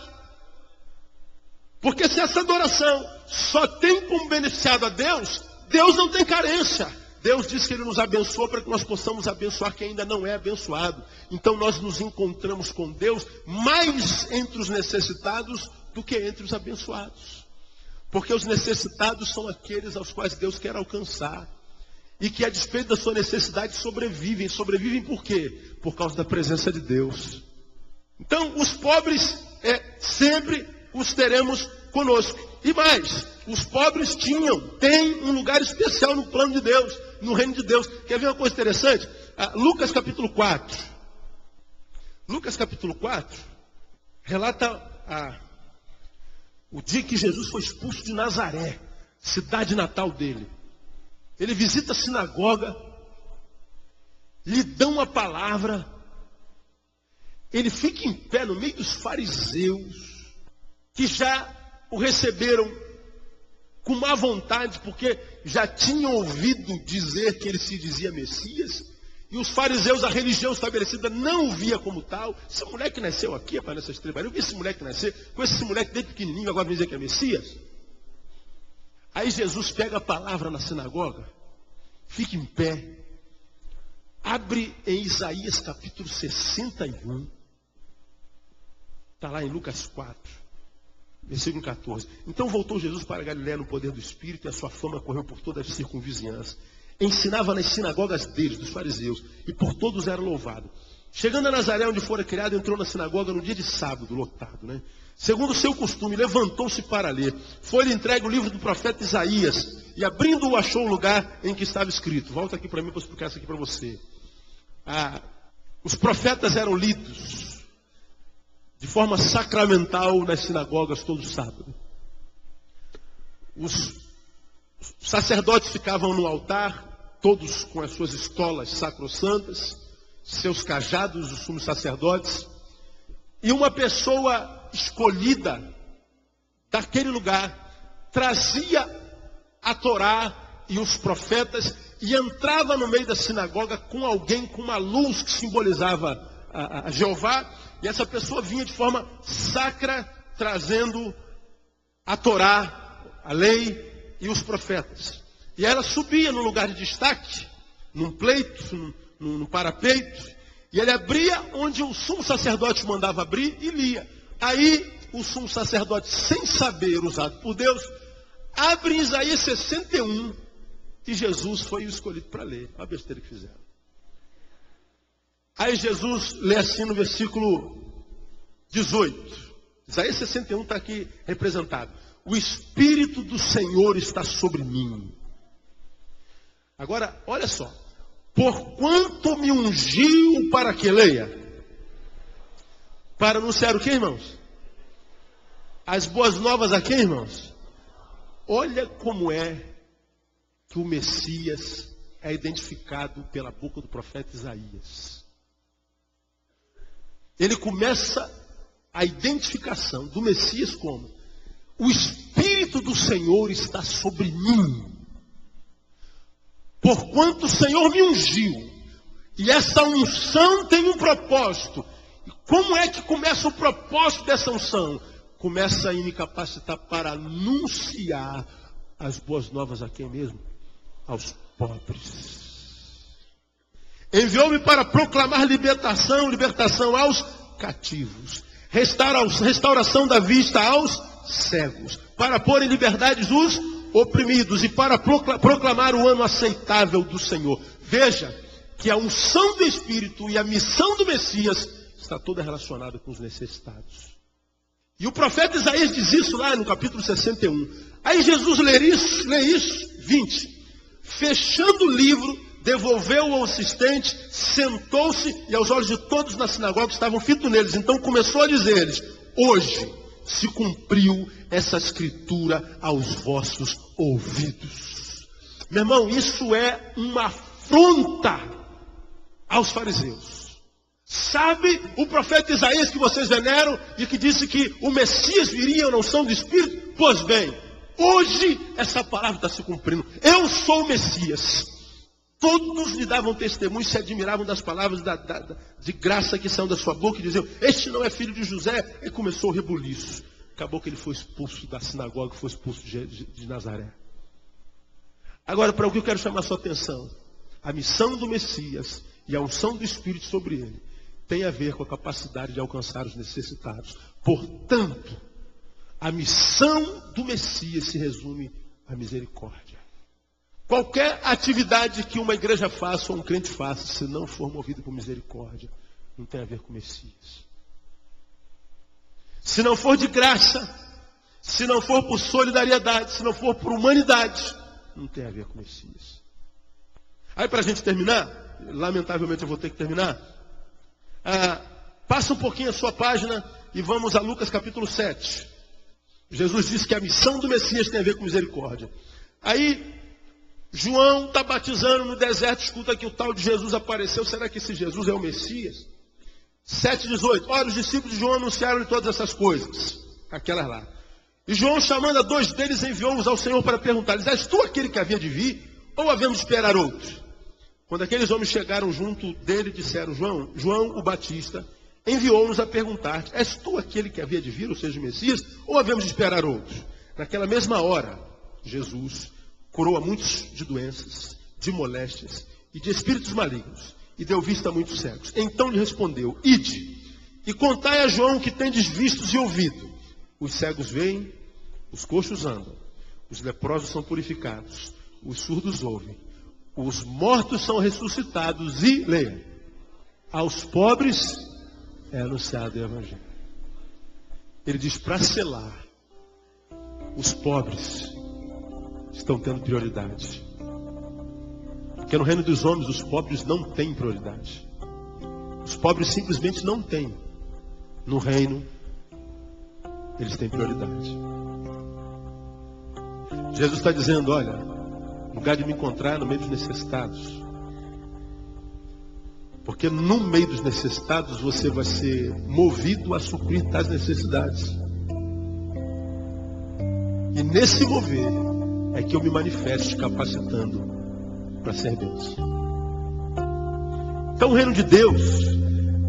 Porque se essa adoração só tem como beneficiado a Deus, Deus não tem carência. Deus diz que Ele nos abençoou para que nós possamos abençoar quem ainda não é abençoado. Então nós nos encontramos com Deus mais entre os necessitados do que entre os abençoados. Porque os necessitados são aqueles aos quais Deus quer alcançar. E que a despeito da sua necessidade sobrevivem. Sobrevivem por quê? Por causa da presença de Deus. Então os pobres sempre os teremos conosco. E mais, os pobres têm um lugar especial no plano de Deus, no reino de Deus. Quer ver uma coisa interessante? Lucas capítulo 4. Lucas capítulo 4 relata o dia que Jesus foi expulso de Nazaré, cidade natal dele. Ele visita a sinagoga, lhe dão a palavra, ele fica em pé no meio dos fariseus, que já o receberam com má vontade, porque já tinham ouvido dizer que ele se dizia Messias, e os fariseus, a religião estabelecida, não o via como tal. Esse moleque nasceu aqui, rapaz, nessa estrebaria. Eu vi esse moleque nascer, conheço esse moleque desde pequenininho, agora me dizer que é Messias. Aí Jesus pega a palavra na sinagoga, fica em pé, abre em Isaías capítulo 61, está lá em Lucas 4. Versículo 14. Então voltou Jesus para Galiléia no poder do Espírito, e a sua fama correu por toda a circunvizinhança. Ensinava nas sinagogas deles, dos fariseus, e por todos era louvado. Chegando a Nazaré, onde fora criado, entrou na sinagoga no dia de sábado, lotado, né? Segundo o seu costume, levantou-se para ler. Foi-lhe entregue o livro do profeta Isaías, e abrindo-o, achou o lugar em que estava escrito. Volta aqui para mim para explicar isso aqui para você. Os profetas eram lidos de forma sacramental nas sinagogas todo sábado. Os sacerdotes ficavam no altar, todos com as suas estolas sacrossantas, seus cajados, os sumos sacerdotes, e uma pessoa escolhida daquele lugar trazia a Torá e os profetas e entrava no meio da sinagoga com alguém com uma luz que simbolizava a Jeová, e essa pessoa vinha de forma sacra trazendo a Torá, a lei e os profetas. E ela subia no lugar de destaque, num pleito, num parapeito, e ele abria onde o sumo sacerdote mandava abrir e lia. Aí o sumo sacerdote, sem saber, usado por Deus, abre Isaías 61 e Jesus foi o escolhido para ler. Olha a besteira que fizeram. Aí Jesus lê assim no versículo 18. Isaías 61 está aqui representado. O Espírito do Senhor está sobre mim. Agora, olha só. Porquanto me ungiu para que leia? Para anunciar o que, irmãos? As boas novas a quem, irmãos? Olha como é que o Messias é identificado pela boca do profeta Isaías. Ele começa a identificação do Messias como: o Espírito do Senhor está sobre mim. Porquanto o Senhor me ungiu. E essa unção tem um propósito. E como é que começa o propósito dessa unção? Começa a me capacitar para anunciar as boas novas a quem mesmo? Aos pobres. Enviou-me para proclamar libertação aos cativos. Restauração da vista aos cegos. Para pôr em liberdade os oprimidos e para proclamar o ano aceitável do Senhor. Veja que a unção do Espírito e a missão do Messias está toda relacionada com os necessitados. E o profeta Isaías diz isso lá no capítulo 61. Aí Jesus lê isso, 20. Fechando o livro, devolveu-o ao assistente, sentou-se e aos olhos de todos na sinagoga estavam fitos neles. Então começou a dizer-lhes: hoje se cumpriu essa escritura aos vossos ouvidos. Meu irmão, isso é uma afronta aos fariseus. Sabe o profeta Isaías que vocês veneram e que disse que o Messias viria na unção do Espírito? Pois bem, hoje essa palavra está se cumprindo. Eu sou o Messias. Todos lhe davam testemunho, se admiravam das palavras de graça que saíam da sua boca e diziam: este não é filho de José. E começou o rebuliço. Acabou que ele foi expulso da sinagoga, foi expulso de Nazaré. Agora, para o que eu quero chamar a sua atenção: a missão do Messias e a unção do Espírito sobre ele tem a ver com a capacidade de alcançar os necessitados. Portanto, a missão do Messias se resume à misericórdia. Qualquer atividade que uma igreja faça ou um crente faça, se não for movido por misericórdia, não tem a ver com o Messias. Se não for de graça, se não for por solidariedade, se não for por humanidade, não tem a ver com o Messias. Aí, para a gente terminar, lamentavelmente eu vou ter que terminar, passa um pouquinho a sua página e vamos a Lucas capítulo 7. Jesus disse que a missão do Messias tem a ver com misericórdia. Aí João está batizando no deserto, escuta que o tal de Jesus apareceu. Será que esse Jesus é o Messias? 7,18. Ora, os discípulos de João anunciaram-lhe todas essas coisas. Aquelas lá. E João, chamando a dois deles, enviou-os ao Senhor para perguntar-lhes: és tu aquele que havia de vir? Ou havemos de esperar outro? Quando aqueles homens chegaram junto dele, disseram: João o Batista enviou-nos a perguntar: és tu aquele que havia de vir, ou seja, o Messias? Ou havemos de esperar outro? Naquela mesma hora, Jesus curou a muitos de doenças, de moléstias e de espíritos malignos, e deu vista a muitos cegos. Então lhe respondeu: ide, e contai a João o que tendes vistos e ouvido. Os cegos veem, os coxos andam, os leprosos são purificados, os surdos ouvem, os mortos são ressuscitados e, leia, aos pobres é anunciado o Evangelho. Ele diz: para selar, os pobres estão tendo prioridade. Porque no reino dos homens os pobres não têm prioridade. Os pobres simplesmente não têm. No reino, eles têm prioridade. Jesus está dizendo, olha, o lugar de me encontrar é no meio dos necessitados. Porque no meio dos necessitados você vai ser movido a suprir tais necessidades. E nesse mover é que eu me manifesto capacitando para ser bênção. Então o reino de Deus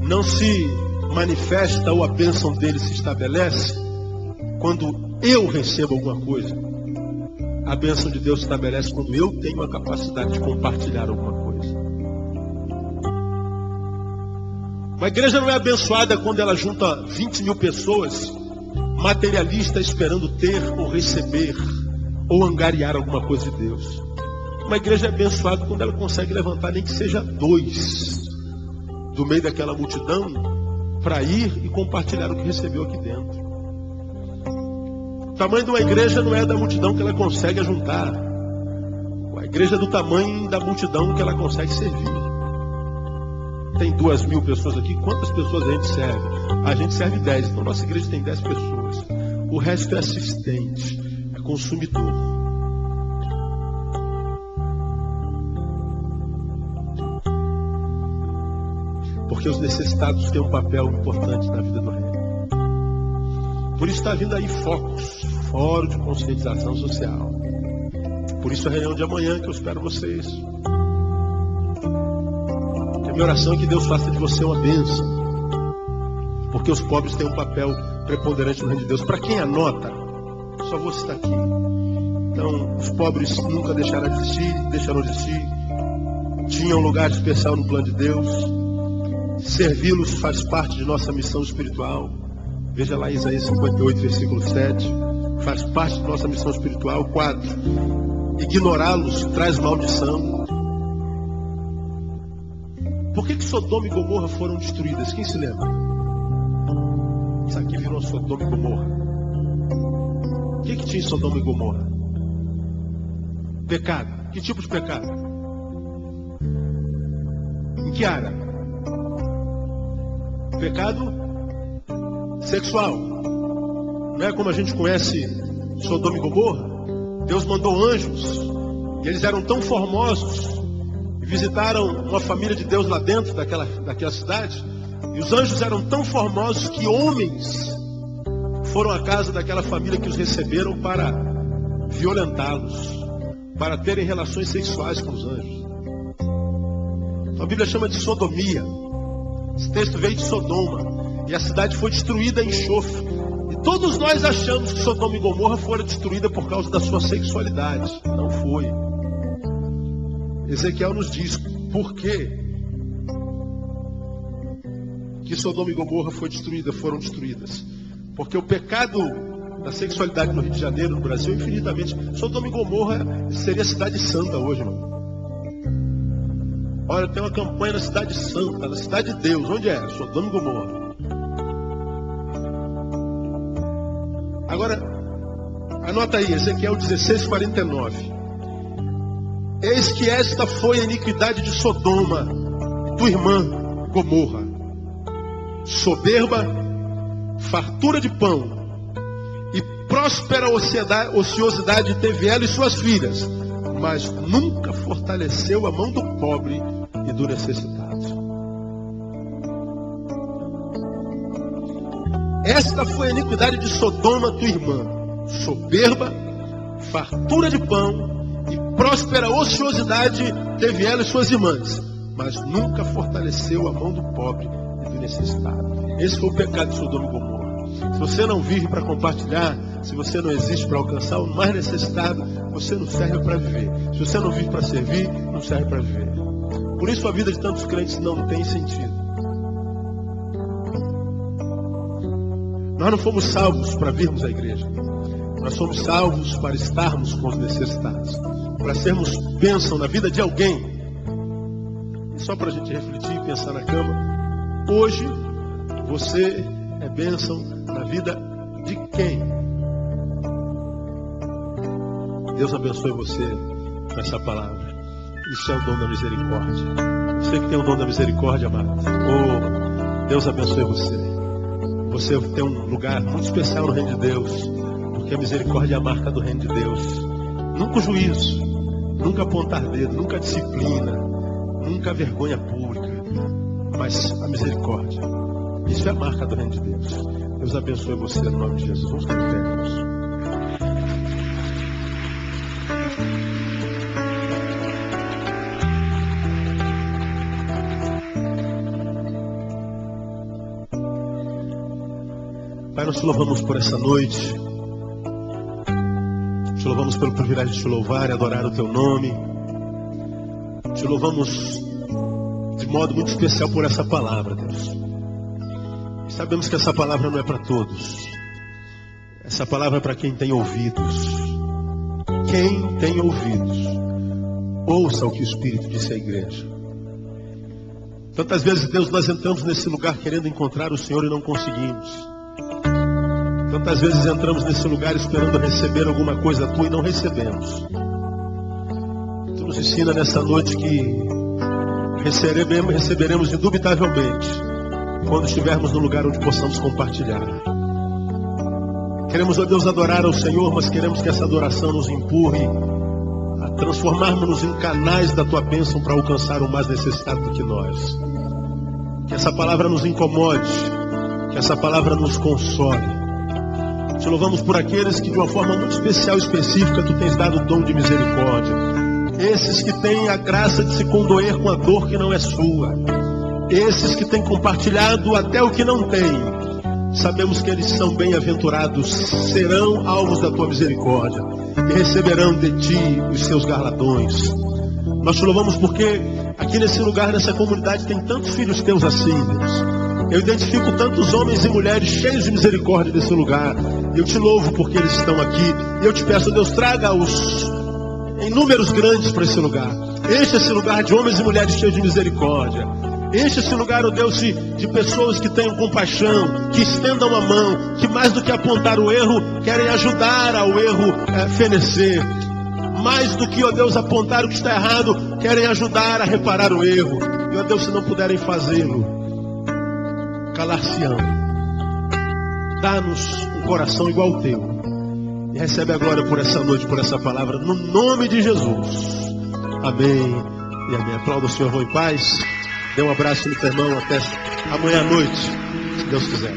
não se manifesta ou a bênção dele se estabelece quando eu recebo alguma coisa. A bênção de Deus se estabelece quando eu tenho a capacidade de compartilhar alguma coisa. Uma igreja não é abençoada quando ela junta 20 mil pessoas materialistas esperando ter ou receber ou angariar alguma coisa de Deus. Uma igreja é abençoada quando ela consegue levantar nem que seja 2 do meio daquela multidão para ir e compartilhar o que recebeu aqui dentro. O tamanho de uma igreja não é da multidão que ela consegue juntar. A igreja é do tamanho da multidão que ela consegue servir. Tem 2.000 pessoas aqui. Quantas pessoas a gente serve? A gente serve 10. Então nossa igreja tem 10 pessoas. O resto é assistente, é consumidor. Porque os necessitados têm um papel importante na vida do reino. Por isso está vindo aí fórum de conscientização social. Por isso a reunião de amanhã que eu espero vocês. A minha oração é que Deus faça de você uma bênção. Porque os pobres têm um papel preponderante no reino de Deus. Para quem anota, só vou citar aqui. Então, os pobres nunca deixaram de existir. Tinham um lugar especial no plano de Deus. Servi-los faz parte de nossa missão espiritual. Veja lá Isaías 58, versículo 7. Faz parte de nossa missão espiritual. 4. Ignorá-los traz maldição. Por que Sodoma e Gomorra foram destruídas? Quem se lembra? Isso aqui virou Sodoma e Gomorra. O que tinha em Sodoma e Gomorra? Pecado. Que tipo de pecado? Em que área? Pecado sexual. Não é como a gente conhece Sodoma e Gomorra? Deus mandou anjos. E eles eram tão formosos. E visitaram uma família de Deus lá dentro daquela cidade. E os anjos eram tão formosos que homens foram à casa daquela família que os receberam para violentá-los. Para terem relações sexuais com os anjos. A Bíblia chama de sodomia. Esse texto veio de Sodoma. E a cidade foi destruída em enxofre. E todos nós achamos que Sodoma e Gomorra foram destruídas por causa da sua sexualidade. Não foi. Ezequiel nos diz por que Sodoma e Gomorra foram destruídas. Porque o pecado da sexualidade no Rio de Janeiro, no Brasil, infinitamente. Sodoma e Gomorra seria a cidade santa hoje, irmão. Olha, tem uma campanha na cidade santa, na cidade de Deus. Onde é? Sodoma e Gomorra. Agora, anota aí, Ezequiel 16:49. Eis que esta foi a iniquidade de Sodoma, tua irmã Gomorra. Soberba, fartura de pão, e próspera ociosidade teve ela e suas filhas, mas nunca fortaleceu a mão do pobre e do necessitado. Esta foi a iniquidade de Sodoma, tua irmã. Soberba, fartura de pão, e próspera ociosidade teve ela e suas irmãs, mas nunca fortaleceu a mão do pobre e do necessitado. Esse foi o pecado de Sodoma e Gomorra. Se você não vive para compartilhar, se você não existe para alcançar o mais necessitado, você não serve para viver. Se você não vive para servir, não serve para viver. Por isso a vida de tantos crentes não tem sentido. Nós não fomos salvos para virmos à igreja. Nós somos salvos para estarmos com os necessitados, para sermos bênção na vida de alguém. E só para a gente refletir e pensar na cama, hoje você é bênção na vida de quem? Deus abençoe você com essa palavra. Isso é o dom da misericórdia. Você que tem o dom da misericórdia, amado. Oh, Deus abençoe você. Você tem um lugar muito especial no reino de Deus, porque a misericórdia é a marca do reino de Deus. Nunca o juízo, nunca apontar dedo, nunca a disciplina, nunca a vergonha pública, mas a misericórdia. Isso é a marca do reino de Deus. Deus abençoe você no nome de Jesus. Vamos ter fé. Pai, nós te louvamos por essa noite. Te louvamos pelo privilégio de te louvar e adorar o teu nome. Te louvamos de modo muito especial por essa palavra, Deus. E sabemos que essa palavra não é para todos. Essa palavra é para quem tem ouvidos. Quem tem ouvidos, ouça o que o Espírito disse à igreja. Tantas vezes, Deus, nós entramos nesse lugar querendo encontrar o Senhor e não conseguimos. Tantas vezes entramos nesse lugar esperando receber alguma coisa tua e não recebemos. Tu nos ensina nessa noite que receberemos indubitavelmente quando estivermos no lugar onde possamos compartilhar. Queremos, ó Deus, adorar ao Senhor, mas queremos que essa adoração nos empurre a transformarmos-nos em canais da tua bênção para alcançar o mais necessitado do que nós. Que essa palavra nos incomode, que essa palavra nos console. Te louvamos por aqueles que de uma forma muito especial e específica tu tens dado o dom de misericórdia. Esses que têm a graça de se condoer com a dor que não é sua. Esses que têm compartilhado até o que não têm. Sabemos que eles são bem-aventurados, serão alvos da tua misericórdia e receberão de ti os seus galardões. Nós te louvamos porque aqui nesse lugar, nessa comunidade, tem tantos filhos teus assim, Deus. Eu identifico tantos homens e mulheres cheios de misericórdia desse lugar. Eu te louvo porque eles estão aqui. E eu te peço, Deus, traga-os em números grandes para esse lugar. Enche esse lugar de homens e mulheres cheios de misericórdia. Enche esse lugar, ó Deus, de pessoas que tenham compaixão, que estendam a mão, que mais do que apontar o erro, querem ajudar ao erro fenecer. Mais do que, ó Deus, apontar o que está errado, querem ajudar a reparar o erro. E, ó Deus, se não puderem fazê-lo, calar-se-ão. Dá-nos um coração igual ao teu. E recebe a glória por essa noite, por essa palavra, no nome de Jesus. Amém e amém. Aplauda o Senhor, vão em paz. Dê um abraço no teu irmão até amanhã à noite, se Deus quiser.